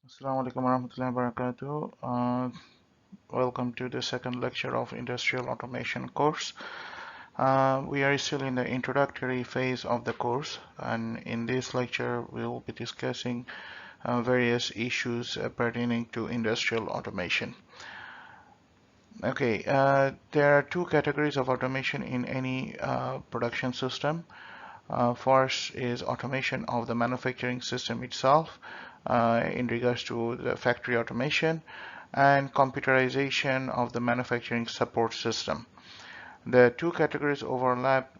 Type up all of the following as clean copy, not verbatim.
Assalamu alaikum warahmatullahi wabarakatuh. Welcome to the second lecture of Industrial Automation course. We are still in the introductory phase of the course, and in this lecture we will be discussing various issues pertaining to industrial automation. Okay, there are two categories of automation in any production system. First is automation of the manufacturing system itself in regards to the factory automation, and computerization of the manufacturing support system. The two categories overlap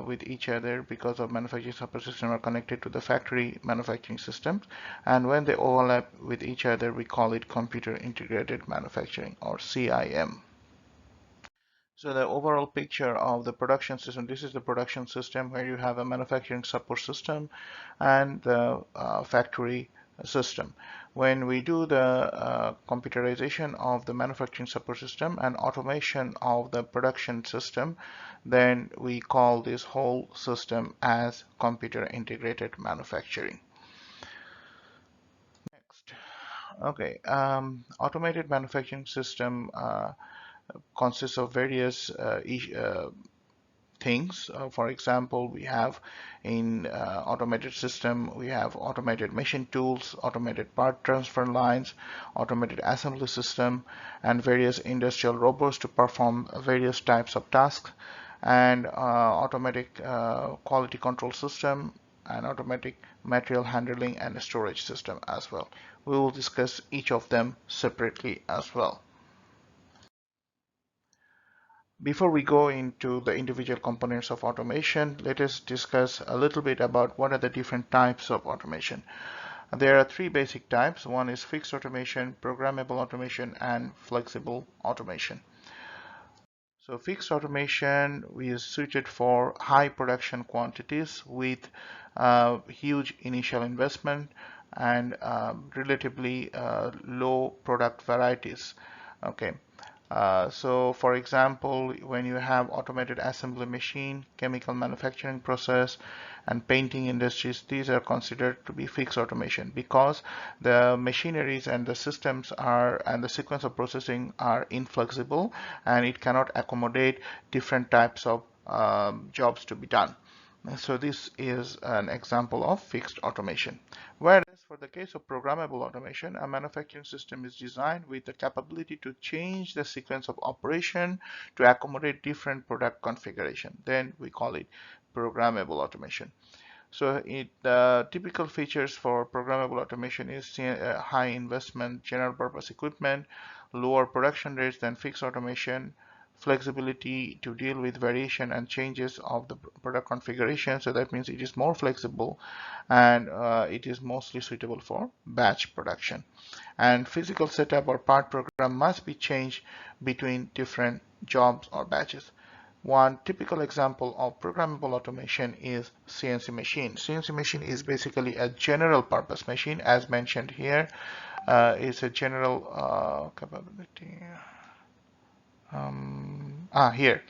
with each other because of manufacturing support system are connected to the factory manufacturing systems, and when they overlap with each other we call it computer integrated manufacturing, or CIM. So the overall picture of the production system, this is the production system where you have a manufacturing support system and the factory system. When we do the computerization of the manufacturing support system and automation of the production system, then we call this whole system as computer integrated manufacturing. Next. Okay, automated manufacturing system consists of various things. For example, we have in automated system, we have automated machine tools, automated part transfer lines, automated assembly system, and various industrial robots to perform various types of tasks, and automatic quality control system, and automatic material handling and storage system as well. We will discuss each of them separately as well. Before we go into the individual components of automation, let us discuss a little bit about what are the different types of automation. There are three basic types. One is fixed automation, programmable automation, and flexible automation. So fixed automation is suited for high production quantities with huge initial investment and relatively low product varieties. Okay. So for example, when you have automated assembly machine, chemical manufacturing process, and painting industries, these are considered to be fixed automation because the machineries and the systems are and the sequence of processing are inflexible, and it cannot accommodate different types of jobs to be done. So this is an example of fixed automation. Whereas for the case of programmable automation, a manufacturing system is designed with the capability to change the sequence of operation to accommodate different product configuration. Then we call it programmable automation. So the typical features for programmable automation is high investment general purpose equipment, lower production rates than fixed automation, flexibility to deal with variation and changes of the product configuration. So that means it is more flexible, and it is mostly suitable for batch production. And physical setup or part program must be changed between different jobs or batches. One typical example of programmable automation is CNC machine. CNC machine is basically a general purpose machine, as mentioned here. It's a general capability. Here,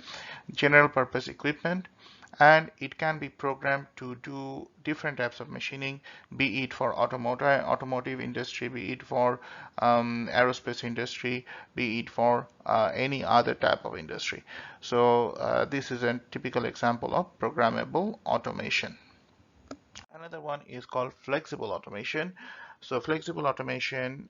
general purpose equipment, and it can be programmed to do different types of machining, be it for automotive industry, be it for aerospace industry, be it for any other type of industry. So this is a typical example of programmable automation. Another one is called flexible automation. So flexible automation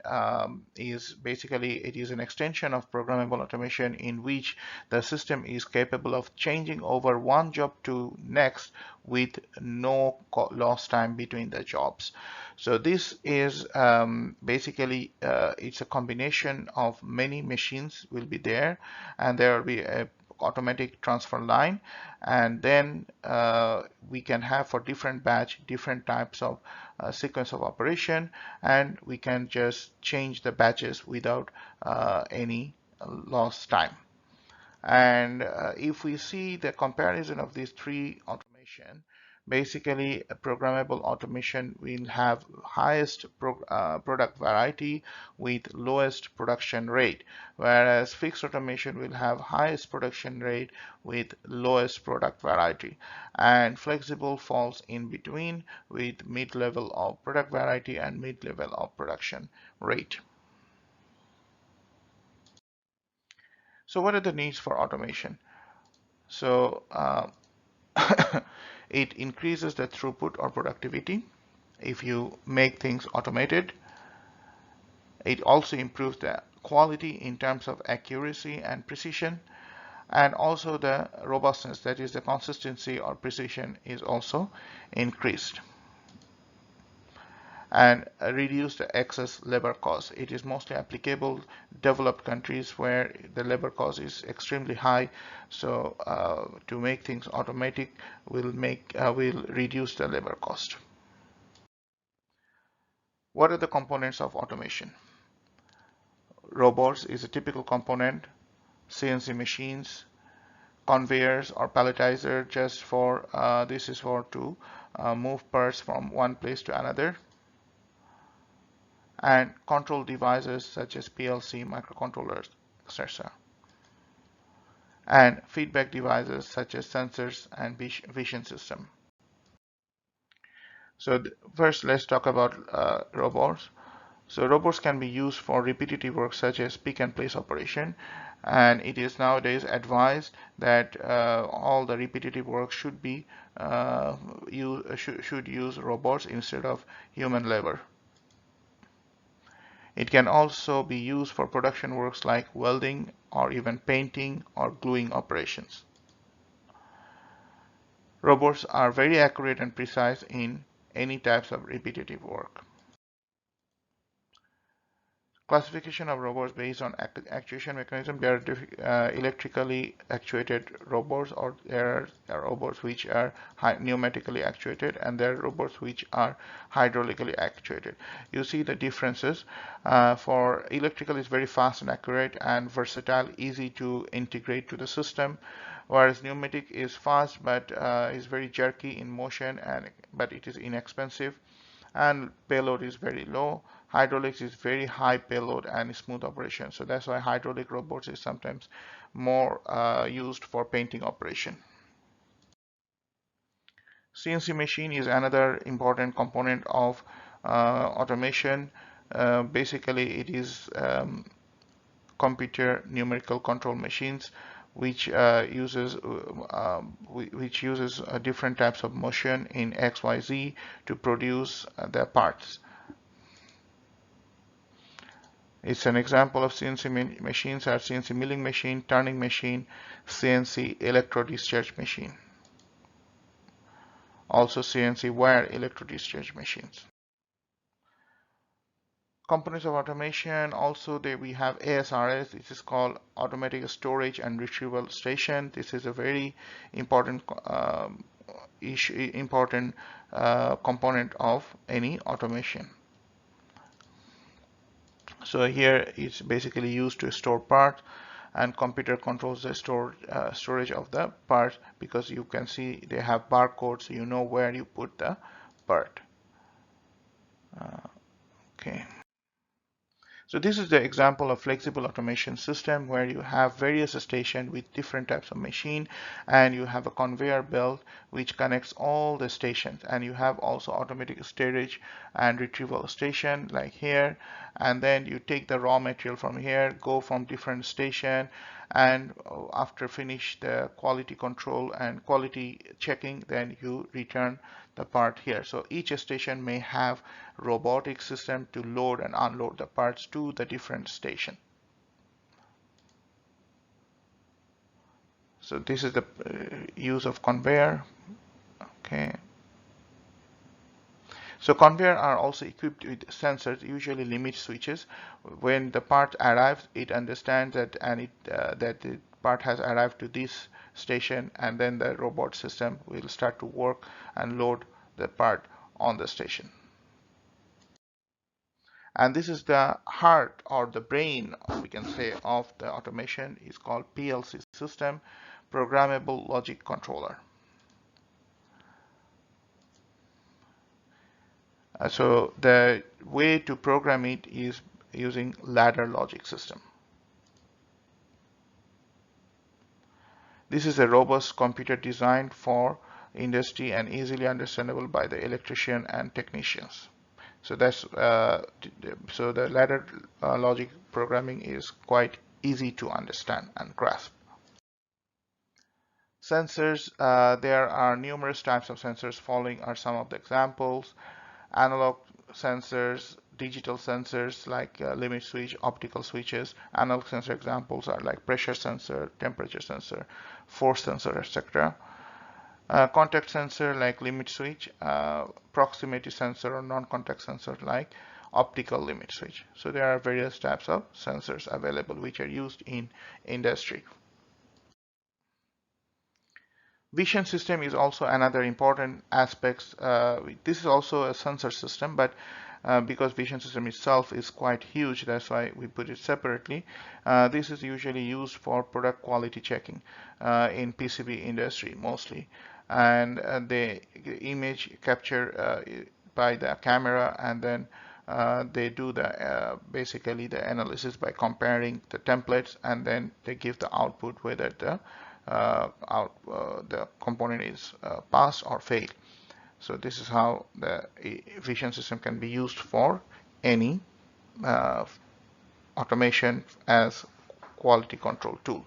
is basically, it is an extension of programmable automation in which the system is capable of changing over one job to next with no lost time between the jobs. So this is basically it's a combination of many machines will be there, and there will be a automatic transfer line, and then we can have for different batch different types of sequence of operation, and we can just change the batches without any lost time. And if we see the comparison of these three automation, Basically, a programmable automation will have highest product variety with lowest production rate, whereas fixed automation will have highest production rate with lowest product variety, and flexible falls in between with mid-level of product variety and mid-level of production rate. So what are the needs for automation? So it increases the throughput or productivity if you make things automated. It also improves the quality in terms of accuracy and precision, and also the robustness, that is the consistency or precision, is also increased, and reduce the excess labor cost. It is mostly applicable developed countries where the labor cost is extremely high. So to make things automatic will reduce the labor cost. What are the components of automation? Robots is a typical component. CNC machines, conveyors or palletizer, just for this is for to move parts from one place to another, and control devices such as PLC, microcontrollers, etc., and feedback devices such as sensors and vision system. So first let's talk about robots. So robots can be used for repetitive work such as pick and place operation, and it is nowadays advised that all the repetitive work should be should use robots instead of human labor. It can also be used for production works like welding or even painting or gluing operations. Robots are very accurate and precise in any types of repetitive work. Classification of robots based on actuation mechanism. There are electrically actuated robots, or there are robots which are pneumatically actuated, and there are robots which are hydraulically actuated. You see the differences. For electrical is very fast and accurate and versatile, easy to integrate to the system, whereas pneumatic is fast but is very jerky in motion, but it is inexpensive, and payload is very low. Hydraulics is very high payload and smooth operation, so that's why hydraulic robots is sometimes more used for painting operation. CNC machine is another important component of automation. Basically it is computer numerical control machines which uses different types of motion in XYZ to produce the parts. It's an example of CNC machines are CNC milling machine, turning machine, CNC electro-discharge machine. Also CNC wire electro-discharge machines. Components of automation, also we have ASRS. This is called automatic storage and retrieval station. This is a very important component of any automation. So here it's basically used to store parts, and computer controls the storage of the part, because you can see they have barcodes, so you know where you put the part. Okay. So this is the example of flexible automation system where you have various stations with different types of machine, and you have a conveyor belt which connects all the stations, and you have also automatic storage and retrieval station like here, and then you take the raw material from here, go from different station, and after finish the quality control and quality checking, then you return the part here. So each station may have robotic system to load and unload the parts to the different station. So this is the use of conveyor. Okay. So conveyor are also equipped with sensors, usually limit switches. When the part arrives, it understands that that the part has arrived to this station, and then the robot system will start to work and load the part on the station. And this is the heart or the brain, we can say, of the automation. Is called PLC system, Programmable Logic Controller. So the way to program it is using ladder logic system. This is a robust computer designed for industry and easily understandable by the electrician and technicians. So so the ladder logic programming is quite easy to understand and grasp. Sensors, there are numerous types of sensors. Following are some of the examples: analog sensors, digital sensors like limit switch, optical switches. Analog sensor examples are like pressure sensor, temperature sensor, force sensor, etc. Contact sensor like limit switch, proximity sensor or non-contact sensor like optical limit switch. So there are various types of sensors available which are used in industry. Vision system is also another important aspect. This is also a sensor system, but because vision system itself is quite huge, that's why we put it separately. This is usually used for product quality checking in PCB industry mostly, and the image capture by the camera, and then they do basically the analysis by comparing the templates, and then they give the output whether the component is passed or failed. So this is how the vision system can be used for any uh, automation as quality control tool.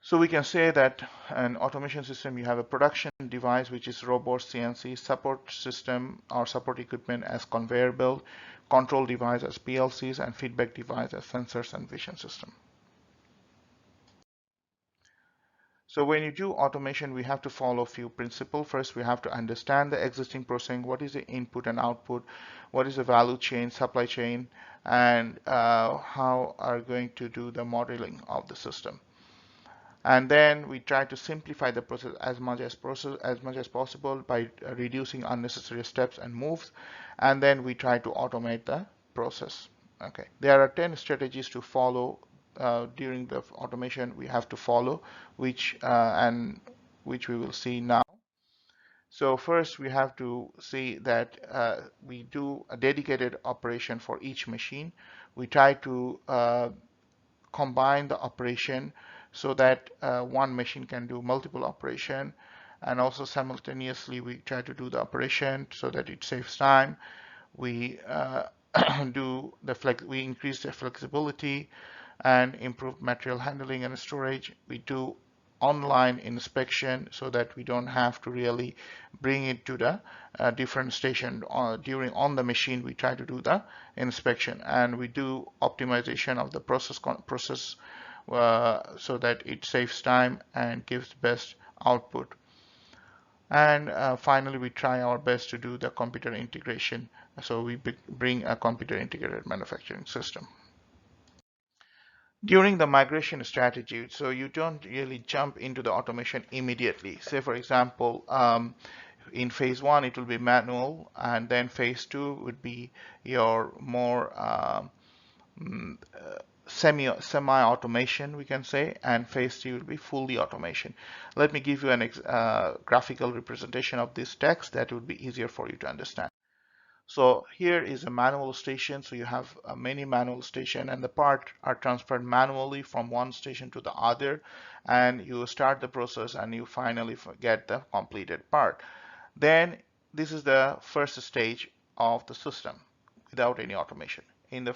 So we can say that an automation system, you have a production device, which is robot, CNC, support system or support equipment as conveyor belt, control device as PLCs, and feedback device as sensors and vision system. So when you do automation, we have to follow a few principles. First, we have to understand the existing processing. What is the input and output? What is the value chain, supply chain, and how are going to do the modeling of the system. And then we try to simplify the process as much as possible by reducing unnecessary steps and moves. And then we try to automate the process. Okay, there are 10 strategies to follow during the automation we have to follow, which we will see now. So first we have to see that we do a dedicated operation for each machine. We try to combine the operation so that one machine can do multiple operation, and also simultaneously we try to do the operation so that it saves time. We we increase the flexibility and improve material handling and storage. We do online inspection so that we don't have to really bring it to the different station during on the machine. We try to do the inspection, and we do optimization of the process so that it saves time and gives best output. And finally, we try our best to do the computer integration. So we bring a computer integrated manufacturing system. During the migration strategy, so you don't really jump into the automation immediately. Say, for example, in phase one, it will be manual, and then phase two would be your more semi-automation, we can say, and phase three will be fully automation. Let me give you an graphical representation of this text that would be easier for you to understand. So here is a manual station. So you have many manual station, and the parts are transferred manually from one station to the other, and you start the process and you finally get the completed part. Then this is the first stage of the system without any automation. In the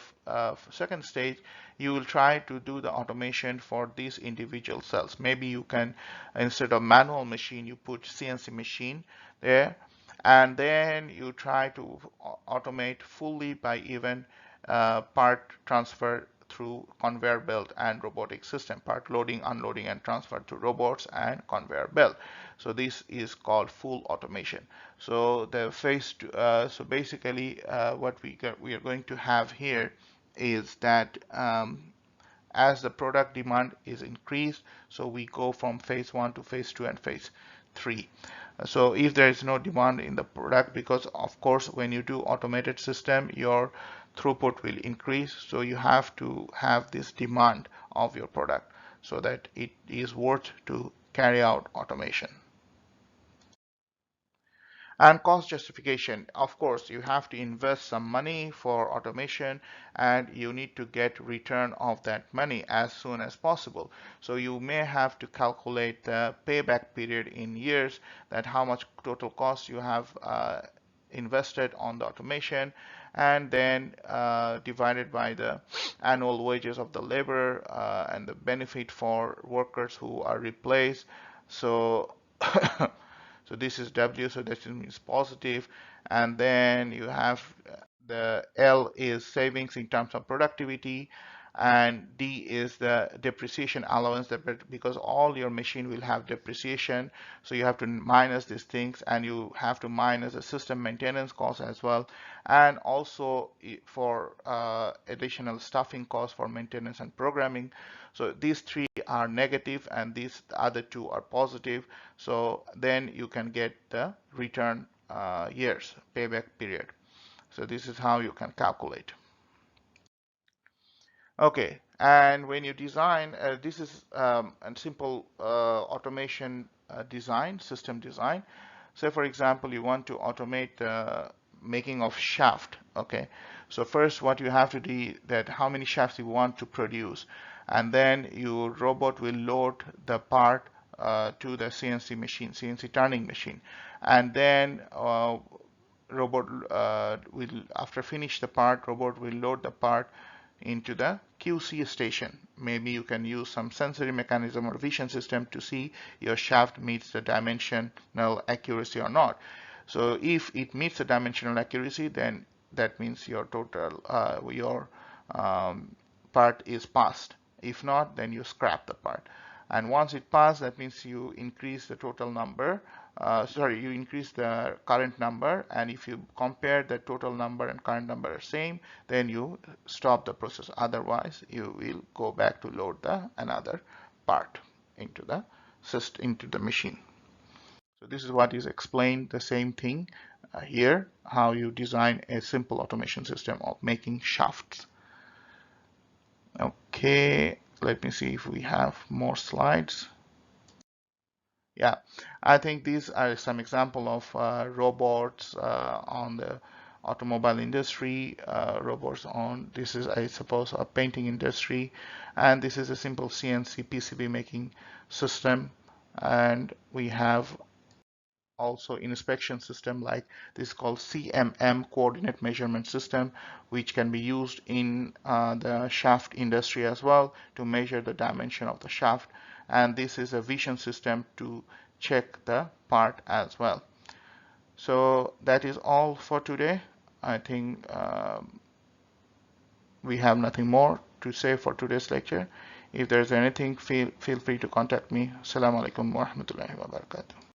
second stage, you will try to do the automation for these individual cells. Maybe you can, instead of manual machine, you put CNC machine there, and then you try to automate fully by even part transfer through conveyor belt and robotic system, part loading, unloading, and transfer to robots and conveyor belt. So this is called full automation. So the so basically what we are going to have here is that as the product demand is increased, so we go from phase one to phase two and phase three. So if there is no demand in the product, because of course when you do automated system, your throughput will increase, so you have to have this demand of your product so that it is worth to carry out automation. And cost justification, of course, you have to invest some money for automation and you need to get return of that money as soon as possible. So you may have to calculate the payback period in years, that how much total cost you have invested on the automation, and then divided by the annual wages of the labor and the benefit for workers who are replaced. So so this is W, so that means positive. And then you have the L is savings in terms of productivity, and D is the depreciation allowance, that because all your machine will have depreciation, so you have to minus these things, and you have to minus the system maintenance cost as well, and also for additional staffing costs for maintenance and programming. So these three are negative and these other two are positive. So then you can get the return years, payback period. So this is how you can calculate. Okay, and when you design, this is a simple automation design, system design. So for example, you want to automate the making of shaft. Okay, so first what you have to do that how many shafts you want to produce, and then your robot will load the part to the CNC machine, CNC turning machine, and then robot will, after finish the part, robot will load the part into the QC station. Maybe you can use some sensory mechanism or vision system to see your shaft meets the dimensional accuracy or not. So if it meets the dimensional accuracy, then that means your total part is passed. If not, then you scrap the part. And once it passed, that means you increase the total number. You increase the current number, and if you compare the total number and current number are same, then you stop the process. Otherwise, you will go back to load the another part into the system, into the machine. So this is what is explained, the same thing here, how you design a simple automation system of making shafts. Okay, let me see if we have more slides. Yeah, I think these are some example of robots on the automobile industry, robots on, this is, I suppose, a painting industry, and this is a simple CNC PCB making system. And we have also inspection system like this called CMM, coordinate measurement system, which can be used in the shaft industry as well to measure the dimension of the shaft. And this is a vision system to check the part as well. So that is all for today. I think we have nothing more to say for today's lecture. If there's anything, feel free to contact me. Assalamu alaikum wa rahmatullahi wa barakatuh.